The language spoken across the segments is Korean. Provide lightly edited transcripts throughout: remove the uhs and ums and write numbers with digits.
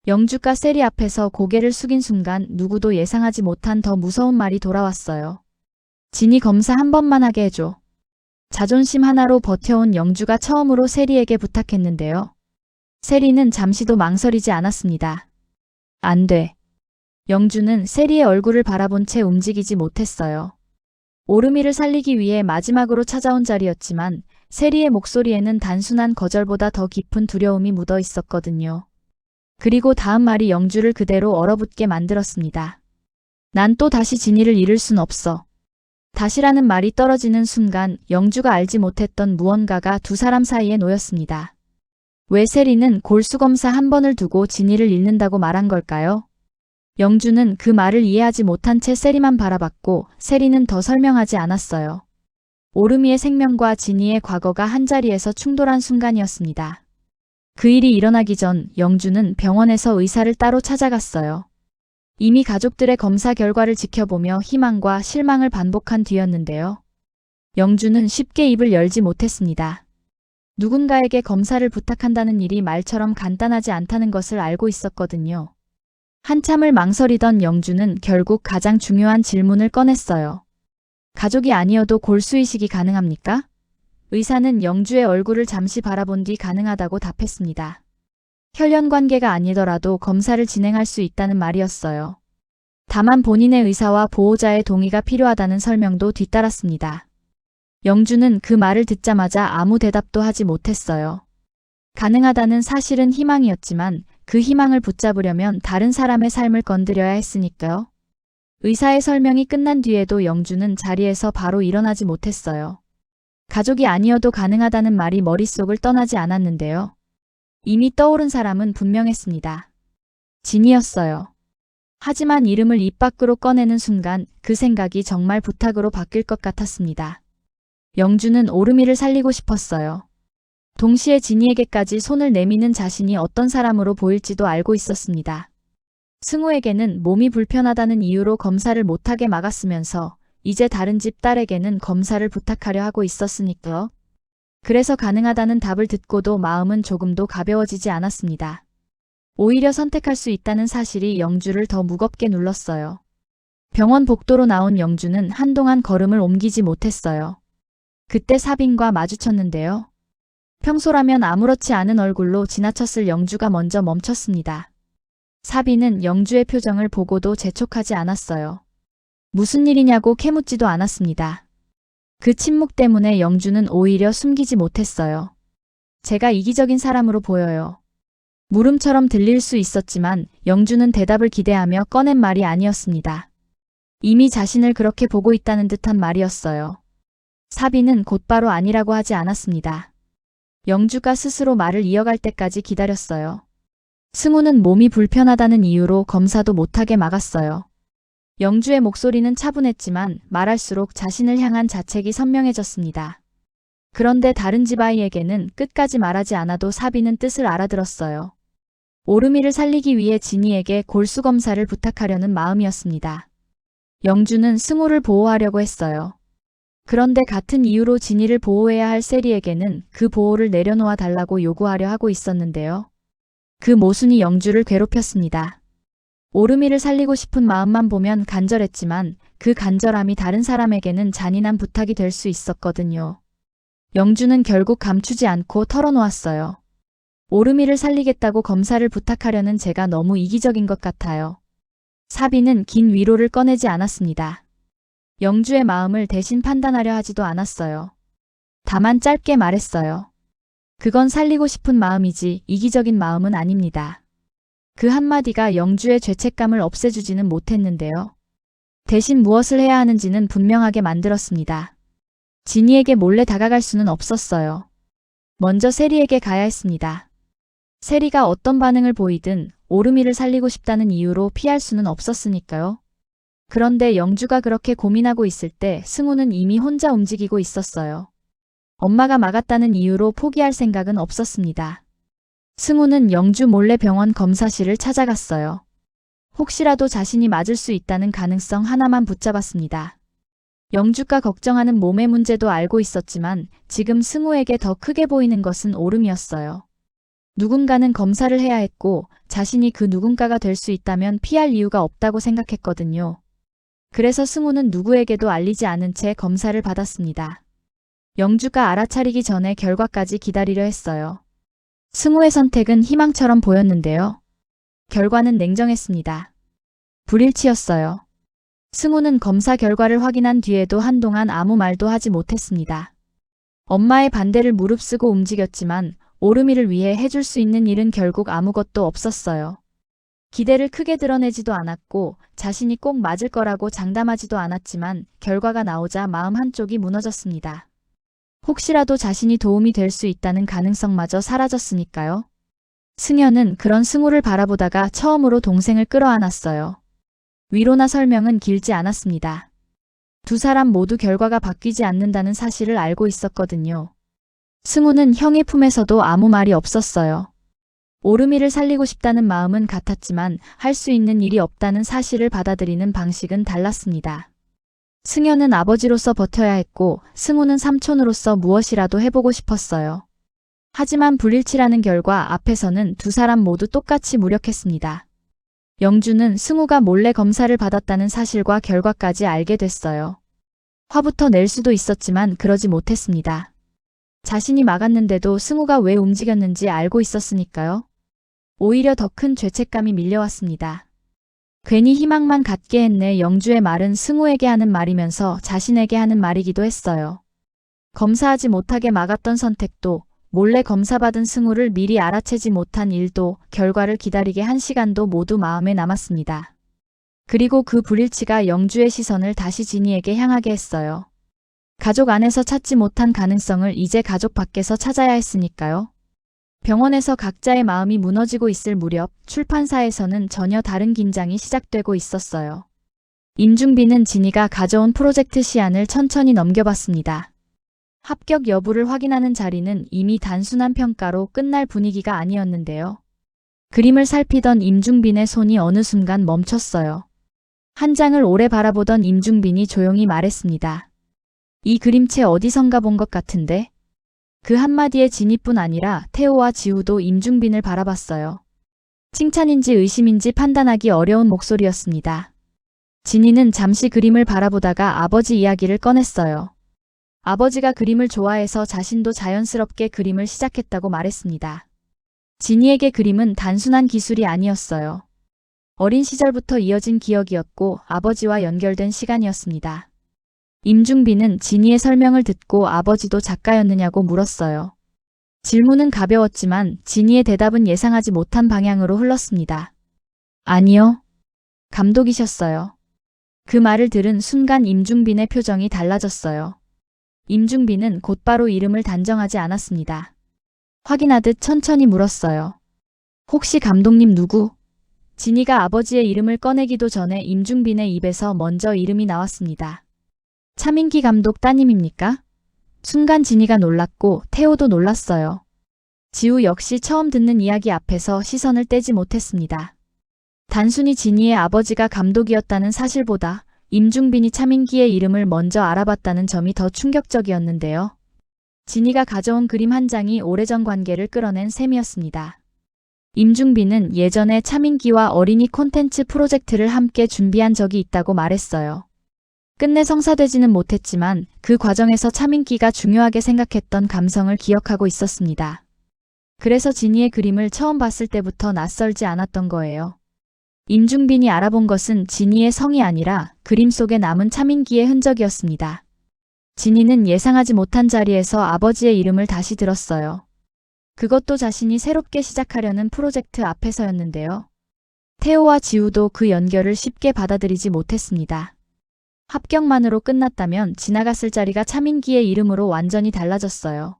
영주가 세리 앞에서 고개를 숙인 순간 누구도 예상하지 못한 더 무서운 말이 돌아왔어요. 진이 검사 한 번만 하게 해줘. 자존심 하나로 버텨온 영주가 처음으로 세리에게 부탁했는데요. 세리는 잠시도 망설이지 않았습니다. 안 돼. 영주는 세리의 얼굴을 바라본 채 움직이지 못했어요. 오르미를 살리기 위해 마지막으로 찾아온 자리였지만 세리의 목소리에는 단순한 거절보다 더 깊은 두려움이 묻어 있었거든요. 그리고 다음 말이 영주를 그대로 얼어붙게 만들었습니다. 난 또 다시 진이를 잃을 순 없어. 다시라는 말이 떨어지는 순간 영주가 알지 못했던 무언가가 두 사람 사이에 놓였습니다. 왜 세리는 골수검사 한 번을 두고 진이를 잃는다고 말한 걸까요? 영주는 그 말을 이해하지 못한 채 세리만 바라봤고 세리는 더 설명하지 않았어요. 오르미의 생명과 진이의 과거가 한자리에서 충돌한 순간이었습니다. 그 일이 일어나기 전 영주는 병원에서 의사를 따로 찾아갔어요. 이미 가족들의 검사 결과를 지켜보며 희망과 실망을 반복한 뒤였는데요. 영주는 쉽게 입을 열지 못했습니다. 누군가에게 검사를 부탁한다는 일이 말처럼 간단하지 않다는 것을 알고 있었거든요. 한참을 망설이던 영주는 결국 가장 중요한 질문을 꺼냈어요. 가족이 아니어도 골수이식이 가능합니까? 의사는 영주의 얼굴을 잠시 바라본 뒤 가능하다고 답했습니다. 혈연 관계가 아니더라도 검사를 진행할 수 있다는 말이었어요. 다만 본인의 의사와 보호자의 동의가 필요하다는 설명도 뒤따랐습니다. 영주는 그 말을 듣자마자 아무 대답도 하지 못했어요. 가능하다는 사실은 희망이었지만 그 희망을 붙잡으려면 다른 사람의 삶을 건드려야 했으니까요. 의사의 설명이 끝난 뒤에도 영주는 자리에서 바로 일어나지 못했어요. 가족이 아니어도 가능하다는 말이 머릿속을 떠나지 않았는데요. 이미 떠오른 사람은 분명했습니다. 진이었어요. 하지만 이름을 입 밖으로 꺼내는 순간 그 생각이 정말 부탁으로 바뀔 것 같았습니다. 영주는 오르미를 살리고 싶었어요. 동시에 진이에게까지 손을 내미는 자신이 어떤 사람으로 보일지도 알고 있었습니다. 승우에게는 몸이 불편하다는 이유로 검사를 못하게 막았으면서 이제 다른 집 딸에게는 검사를 부탁하려 하고 있었으니까요. 그래서 가능하다는 답을 듣고도 마음은 조금도 가벼워지지 않았습니다. 오히려 선택할 수 있다는 사실이 영주를 더 무겁게 눌렀어요. 병원 복도로 나온 영주는 한동안 걸음을 옮기지 못했어요. 그때 사빈과 마주쳤는데요. 평소라면 아무렇지 않은 얼굴로 지나쳤을 영주가 먼저 멈췄습니다. 사빈은 영주의 표정을 보고도 재촉하지 않았어요. 무슨 일이냐고 캐묻지도 않았습니다. 그 침묵 때문에 영주는 오히려 숨기지 못했어요. 제가 이기적인 사람으로 보여요. 물음처럼 들릴 수 있었지만 영주는 대답을 기대하며 꺼낸 말이 아니었습니다. 이미 자신을 그렇게 보고 있다는 듯한 말이었어요. 사빈은 곧바로 아니라고 하지 않았습니다. 영주가 스스로 말을 이어갈 때까지 기다렸어요. 승우는 몸이 불편하다는 이유로 검사도 못하게 막았어요. 영주의 목소리는 차분했지만 말할수록 자신을 향한 자책이 선명해졌습니다. 그런데 다른 집 아이에게는 끝까지 말하지 않아도 사비는 뜻을 알아들었어요. 오르미를 살리기 위해 진이에게 골수검사를 부탁하려는 마음이었습니다. 영주는 승우를 보호하려고 했어요. 그런데 같은 이유로 진이를 보호해야 할 세리에게는 그 보호를 내려놓아 달라고 요구하려 하고 있었는데요. 그 모순이 영주를 괴롭혔습니다. 오르미를 살리고 싶은 마음만 보면 간절했지만 그 간절함이 다른 사람에게는 잔인한 부탁이 될 수 있었거든요. 영주는 결국 감추지 않고 털어놓았어요. 오르미를 살리겠다고 검사를 부탁하려는 제가 너무 이기적인 것 같아요. 사비는 긴 위로를 꺼내지 않았습니다. 영주의 마음을 대신 판단하려 하지도 않았어요. 다만 짧게 말했어요. 그건 살리고 싶은 마음이지 이기적인 마음은 아닙니다. 그 한마디가 영주의 죄책감을 없애주지는 못했는데요. 대신 무엇을 해야 하는지는 분명하게 만들었습니다. 진이에게 몰래 다가갈 수는 없었어요. 먼저 세리에게 가야 했습니다. 세리가 어떤 반응을 보이든 오르미를 살리고 싶다는 이유로 피할 수는 없었으니까요. 그런데 영주가 그렇게 고민하고 있을 때 승우는 이미 혼자 움직이고 있었어요. 엄마가 막았다는 이유로 포기할 생각은 없었습니다. 승우는 영주 몰래 병원 검사실을 찾아갔어요. 혹시라도 자신이 맞을 수 있다는 가능성 하나만 붙잡았습니다. 영주가 걱정하는 몸의 문제도 알고 있었지만 지금 승우에게 더 크게 보이는 것은 오름이었어요. 누군가는 검사를 해야 했고 자신이 그 누군가가 될 수 있다면 피할 이유가 없다고 생각했거든요. 그래서 승우는 누구에게도 알리지 않은 채 검사를 받았습니다. 영주가 알아차리기 전에 결과까지 기다리려 했어요. 승우의 선택은 희망처럼 보였는데요. 결과는 냉정했습니다. 불일치였어요. 승우는 검사 결과를 확인한 뒤에도 한동안 아무 말도 하지 못했습니다. 엄마의 반대를 무릅쓰고 움직였지만 오르미를 위해 해줄 수 있는 일은 결국 아무것도 없었어요. 기대를 크게 드러내지도 않았고 자신이 꼭 맞을 거라고 장담하지도 않았지만 결과가 나오자 마음 한쪽이 무너졌습니다. 혹시라도 자신이 도움이 될 수 있다는 가능성마저 사라졌으니까요. 승현은 그런 승우를 바라보다가 처음으로 동생을 끌어안았어요. 위로나 설명은 길지 않았습니다. 두 사람 모두 결과가 바뀌지 않는다는 사실을 알고 있었거든요. 승우는 형의 품에서도 아무 말이 없었어요. 오르미를 살리고 싶다는 마음은 같았지만 할 수 있는 일이 없다는 사실을 받아들이는 방식은 달랐습니다. 승현은 아버지로서 버텨야 했고 승우는 삼촌으로서 무엇이라도 해보고 싶었어요. 하지만 불일치라는 결과 앞에서는 두 사람 모두 똑같이 무력했습니다. 영주는 승우가 몰래 검사를 받았다는 사실과 결과까지 알게 됐어요. 화부터 낼 수도 있었지만 그러지 못했습니다. 자신이 막았는데도 승우가 왜 움직였는지 알고 있었으니까요. 오히려 더 큰 죄책감이 밀려왔습니다. 괜히 희망만 갖게 했네. 영주의 말은 승우에게 하는 말이면서 자신에게 하는 말이기도 했어요. 검사하지 못하게 막았던 선택도, 몰래 검사받은 승우를 미리 알아채지 못한 일도, 결과를 기다리게 한 시간도 모두 마음에 남았습니다. 그리고 그 불일치가 영주의 시선을 다시 진이에게 향하게 했어요. 가족 안에서 찾지 못한 가능성을 이제 가족 밖에서 찾아야 했으니까요. 병원에서 각자의 마음이 무너지고 있을 무렵 출판사에서는 전혀 다른 긴장이 시작되고 있었어요. 임중빈은 진이가 가져온 프로젝트 시안을 천천히 넘겨봤습니다. 합격 여부를 확인하는 자리는 이미 단순한 평가로 끝날 분위기가 아니었는데요. 그림을 살피던 임중빈의 손이 어느 순간 멈췄어요. 한 장을 오래 바라보던 임중빈이 조용히 말했습니다. 이 그림체 어디선가 본 것 같은데? 그 한마디에 진이뿐 아니라 태호와 지우도 임중빈을 바라봤어요. 칭찬인지 의심인지 판단하기 어려운 목소리였습니다. 진이는 잠시 그림을 바라보다가 아버지 이야기를 꺼냈어요. 아버지가 그림을 좋아해서 자신도 자연스럽게 그림을 시작했다고 말했습니다. 진이에게 그림은 단순한 기술이 아니었어요. 어린 시절부터 이어진 기억이었고 아버지와 연결된 시간이었습니다. 임중빈은 진이의 설명을 듣고 아버지도 작가였느냐고 물었어요. 질문은 가벼웠지만 진이의 대답은 예상하지 못한 방향으로 흘렀습니다. 아니요. 감독이셨어요. 그 말을 들은 순간 임중빈의 표정이 달라졌어요. 임중빈은 곧바로 이름을 단정하지 않았습니다. 확인하듯 천천히 물었어요. 혹시 감독님 누구? 진이가 아버지의 이름을 꺼내기도 전에 임중빈의 입에서 먼저 이름이 나왔습니다. 차민기 감독 따님입니까? 순간 진이가 놀랐고 태호도 놀랐어요. 지우 역시 처음 듣는 이야기 앞에서 시선을 떼지 못했습니다. 단순히 진이의 아버지가 감독이었다는 사실보다 임중빈이 차민기의 이름을 먼저 알아봤다는 점이 더 충격적이었는데요. 진이가 가져온 그림 한 장이 오래전 관계를 끌어낸 셈이었습니다. 임중빈은 예전에 차민기와 어린이 콘텐츠 프로젝트를 함께 준비한 적이 있다고 말했어요. 끝내 성사되지는 못했지만 그 과정에서 차민기가 중요하게 생각했던 감성을 기억하고 있었습니다. 그래서 진이의 그림을 처음 봤을 때부터 낯설지 않았던 거예요. 임중빈이 알아본 것은 진이의 성이 아니라 그림 속에 남은 차민기의 흔적이었습니다. 진이는 예상하지 못한 자리에서 아버지의 이름을 다시 들었어요. 그것도 자신이 새롭게 시작하려는 프로젝트 앞에서였는데요. 태호와 지우도 그 연결을 쉽게 받아들이지 못했습니다. 합격만으로 끝났다면 지나갔을 자리가 차민기의 이름으로 완전히 달라졌어요.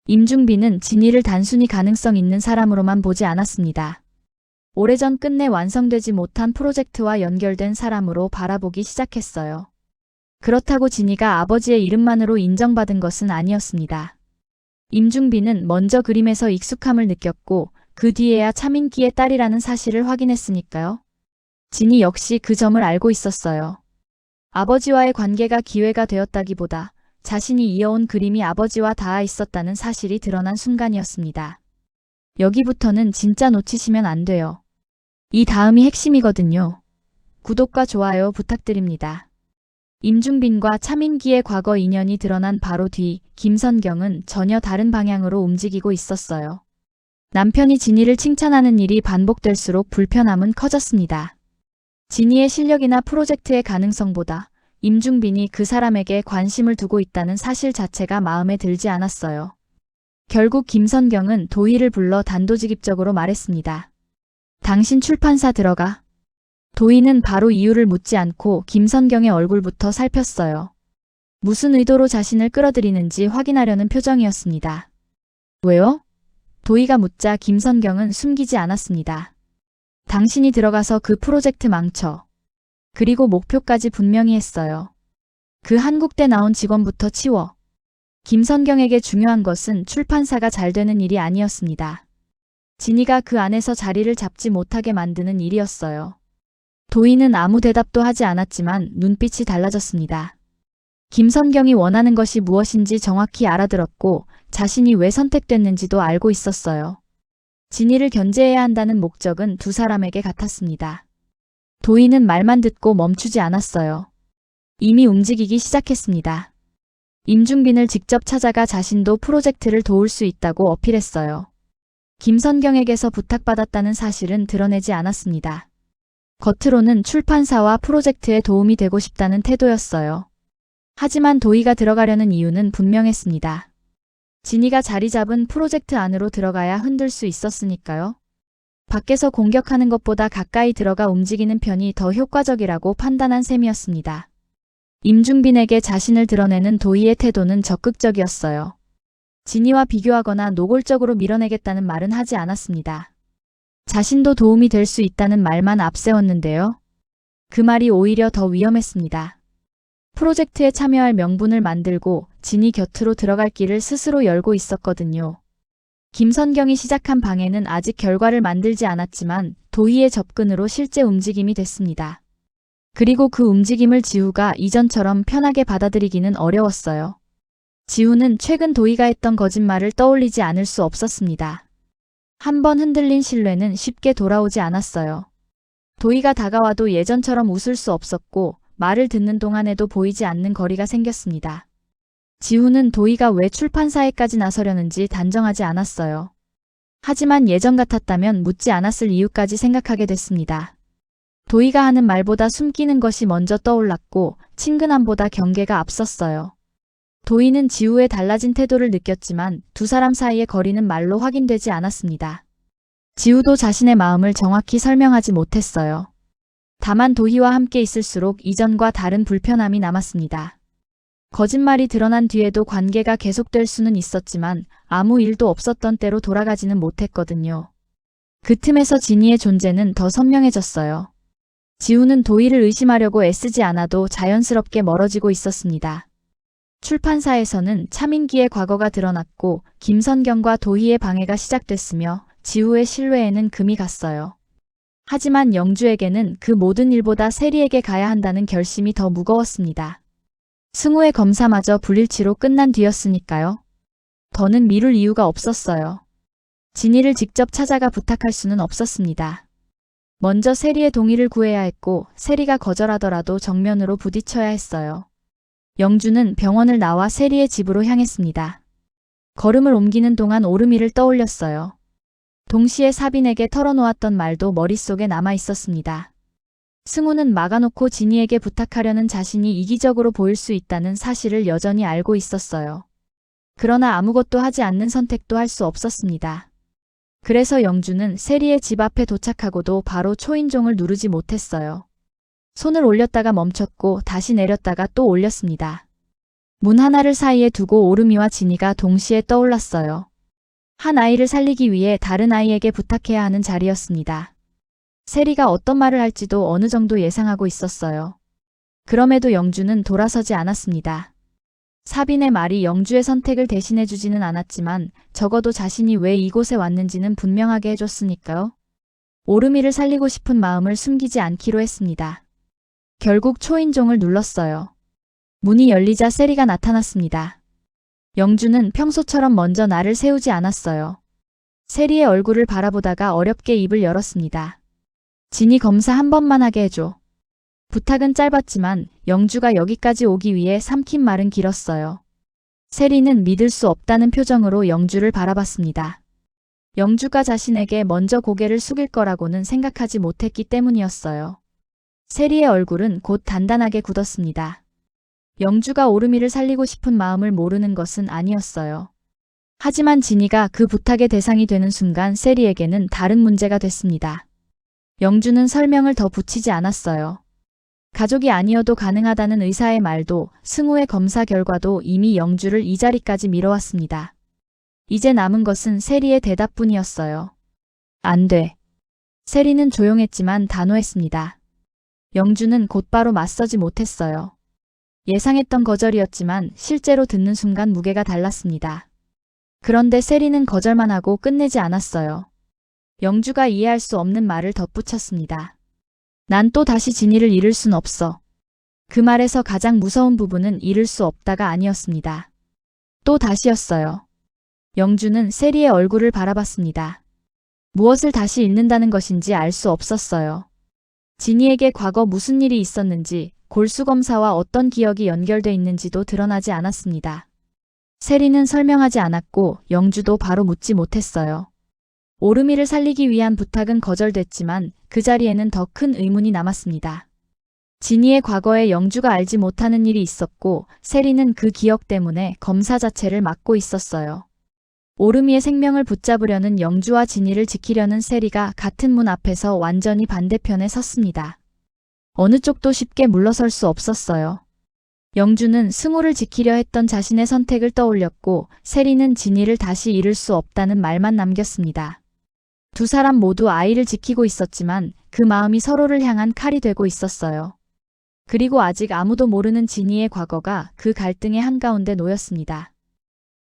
임중빈은 진이를 단순히 가능성 있는 사람으로만 보지 않았습니다. 오래전 끝내 완성되지 못한 프로젝트와 연결된 사람으로 바라보기 시작했어요. 그렇다고 진이가 아버지의 이름만으로 인정받은 것은 아니었습니다. 임중빈은 먼저 그림에서 익숙함을 느꼈고 그 뒤에야 차민기의 딸이라는 사실을 확인했으니까요. 진이 역시 그 점을 알고 있었어요. 아버지와의 관계가 기회가 되었다기보다 자신이 이어온 그림이 아버지와 닿아 있었다는 사실이 드러난 순간이었습니다. 여기부터는 진짜 놓치시면 안 돼요. 이 다음이 핵심이거든요. 구독과 좋아요 부탁드립니다. 임중빈과 차민기의 과거 인연이 드러난 바로 뒤 김선경은 전혀 다른 방향으로 움직이고 있었어요. 남편이 진희를 칭찬하는 일이 반복될수록 불편함은 커졌습니다. 진희의 실력이나 프로젝트의 가능성보다 임중빈이 그 사람에게 관심을 두고 있다는 사실 자체가 마음에 들지 않았어요. 결국 김선경은 도희를 불러 단도직입적으로 말했습니다. 당신 출판사 들어가. 도희는 바로 이유를 묻지 않고 김선경의 얼굴부터 살폈어요. 무슨 의도로 자신을 끌어들이는지 확인하려는 표정이었습니다. 왜요? 도희가 묻자 김선경은 숨기지 않았습니다. 당신이 들어가서 그 프로젝트 망쳐. 그리고 목표까지 분명히 했어요. 그 한국대 나온 직원부터 치워. 김선경에게 중요한 것은 출판사가 잘 되는 일이 아니었습니다. 진희가 그 안에서 자리를 잡지 못하게 만드는 일이었어요. 도희는 아무 대답도 하지 않았지만 눈빛이 달라졌습니다. 김선경이 원하는 것이 무엇인지 정확히 알아들었고 자신이 왜 선택됐는지도 알고 있었어요. 진희를 견제해야 한다는 목적은 두 사람에게 같았습니다. 도희는 말만 듣고 멈추지 않았어요. 이미 움직이기 시작했습니다. 임중빈을 직접 찾아가 자신도 프로젝트를 도울 수 있다고 어필했어요. 김선경에게서 부탁받았다는 사실은 드러내지 않았습니다. 겉으로는 출판사와 프로젝트에 도움이 되고 싶다는 태도였어요. 하지만 도희가 들어가려는 이유는 분명했습니다. 진희가 자리 잡은 프로젝트 안으로 들어가야 흔들 수 있었으니까요. 밖에서 공격하는 것보다 가까이 들어가 움직이는 편이 더 효과적이라고 판단한 셈이었습니다. 임중빈에게 자신을 드러내는 도희의 태도는 적극적이었어요. 진희와 비교하거나 노골적으로 밀어내겠다는 말은 하지 않았습니다. 자신도 도움이 될 수 있다는 말만 앞세웠는데요. 그 말이 오히려 더 위험했습니다. 프로젝트에 참여할 명분을 만들고 진희 곁으로 들어갈 길을 스스로 열고 있었거든요. 김선경이 시작한 방해는 아직 결과를 만들지 않았지만 도희의 접근으로 실제 움직임이 됐습니다. 그리고 그 움직임을 지우가 이전처럼 편하게 받아들이기는 어려웠어요. 지우는 최근 도희가 했던 거짓말을 떠올리지 않을 수 없었습니다. 한번 흔들린 신뢰는 쉽게 돌아오지 않았어요. 도희가 다가와도 예전처럼 웃을 수 없었고 말을 듣는 동안에도 보이지 않는 거리가 생겼습니다. 지우는 도희가 왜 출판사에까지 나서려는지 단정하지 않았어요. 하지만 예전 같았다면 묻지 않았을 이유까지 생각하게 됐습니다. 도희가 하는 말보다 숨기는 것이 먼저 떠올랐고 친근함보다 경계가 앞섰어요. 도희는 지우의 달라진 태도를 느꼈지만 두 사람 사이의 거리는 말로 확인되지 않았습니다. 지우도 자신의 마음을 정확히 설명하지 못했어요. 다만 도희와 함께 있을수록 이전과 다른 불편함이 남았습니다. 거짓말이 드러난 뒤에도 관계가 계속될 수는 있었지만 아무 일도 없었던 때로 돌아가지는 못했거든요. 그 틈에서 진희의 존재는 더 선명해졌어요. 지우는 도희를 의심하려고 애쓰지 않아도 자연스럽게 멀어지고 있었습니다. 출판사에서는 차민기의 과거가 드러났고 김선경과 도희의 방해가 시작됐으며 지우의 신뢰에는 금이 갔어요. 하지만 영주에게는 그 모든 일보다 세리에게 가야 한다는 결심이 더 무거웠습니다. 승우의 검사마저 불일치로 끝난 뒤였으니까요. 더는 미룰 이유가 없었어요. 진희를 직접 찾아가 부탁할 수는 없었습니다. 먼저 세리의 동의를 구해야 했고 세리가 거절하더라도 정면으로 부딪혀야 했어요. 영주는 병원을 나와 세리의 집으로 향했습니다. 걸음을 옮기는 동안 오르미를 떠올렸어요. 동시에 사빈에게 털어놓았던 말도 머릿속에 남아 있었습니다. 승우는 막아놓고 진희에게 부탁하려는 자신이 이기적으로 보일 수 있다는 사실을 여전히 알고 있었어요. 그러나 아무것도 하지 않는 선택도 할 수 없었습니다. 그래서 영주는 세리의 집 앞에 도착하고도 바로 초인종을 누르지 못했어요. 손을 올렸다가 멈췄고 다시 내렸다가 또 올렸습니다. 문 하나를 사이에 두고 오르미와 진희가 동시에 떠올랐어요. 한 아이를 살리기 위해 다른 아이에게 부탁해야 하는 자리였습니다. 세리가 어떤 말을 할지도 어느 정도 예상하고 있었어요. 그럼에도 영주는 돌아서지 않았습니다. 사빈의 말이 영주의 선택을 대신해주지는 않았지만 적어도 자신이 왜 이곳에 왔는지는 분명하게 해줬으니까요. 오르미를 살리고 싶은 마음을 숨기지 않기로 했습니다. 결국 초인종을 눌렀어요. 문이 열리자 세리가 나타났습니다. 영주는 평소처럼 먼저 나를 세우지 않았어요. 세리의 얼굴을 바라보다가 어렵게 입을 열었습니다. 진이 검사 한 번만 하게 해줘. 부탁은 짧았지만 영주가 여기까지 오기 위해 삼킨 말은 길었어요. 세리는 믿을 수 없다는 표정으로 영주를 바라봤습니다. 영주가 자신에게 먼저 고개를 숙일 거라고는 생각하지 못했기 때문이었어요. 세리의 얼굴은 곧 단단하게 굳었습니다. 영주가 오르미를 살리고 싶은 마음을 모르는 것은 아니었어요. 하지만 진이가 그 부탁의 대상이 되는 순간 세리에게는 다른 문제가 됐습니다. 영주는 설명을 더 붙이지 않았어요. 가족이 아니어도 가능하다는 의사의 말도 승우의 검사 결과도 이미 영주를 이 자리까지 밀어왔습니다. 이제 남은 것은 세리의 대답뿐이었어요. 안 돼. 세리는 조용했지만 단호했습니다. 영주는 곧바로 맞서지 못했어요. 예상했던 거절이었지만 실제로 듣는 순간 무게가 달랐습니다. 그런데 세리는 거절만 하고 끝내지 않았어요. 영주가 이해할 수 없는 말을 덧붙였습니다. 난 또 다시 진이를 잃을 순 없어. 그 말에서 가장 무서운 부분은 잃을 수 없다가 아니었습니다. 또 다시였어요. 영주는 세리의 얼굴을 바라봤습니다. 무엇을 다시 잃는다는 것인지 알 수 없었어요. 진이에게 과거 무슨 일이 있었는지, 골수검사와 어떤 기억이 연결돼 있는지도 드러나지 않았습니다. 세리는 설명하지 않았고 영주도 바로 묻지 못했어요. 오르미를 살리기 위한 부탁은 거절됐지만 그 자리에는 더 큰 의문이 남았습니다. 진이의 과거에 영주가 알지 못하는 일이 있었고 세리는 그 기억 때문에 검사 자체를 막고 있었어요. 오르미의 생명을 붙잡으려는 영주와 진이를 지키려는 세리가 같은 문 앞에서 완전히 반대편에 섰습니다. 어느 쪽도 쉽게 물러설 수 없었어요. 영주는 승우를 지키려 했던 자신의 선택을 떠올렸고 세리는 진이를 다시 잃을 수 없다는 말만 남겼습니다. 두 사람 모두 아이를 지키고 있었지만 그 마음이 서로를 향한 칼이 되고 있었어요. 그리고 아직 아무도 모르는 진이의 과거가 그 갈등의 한가운데 놓였습니다.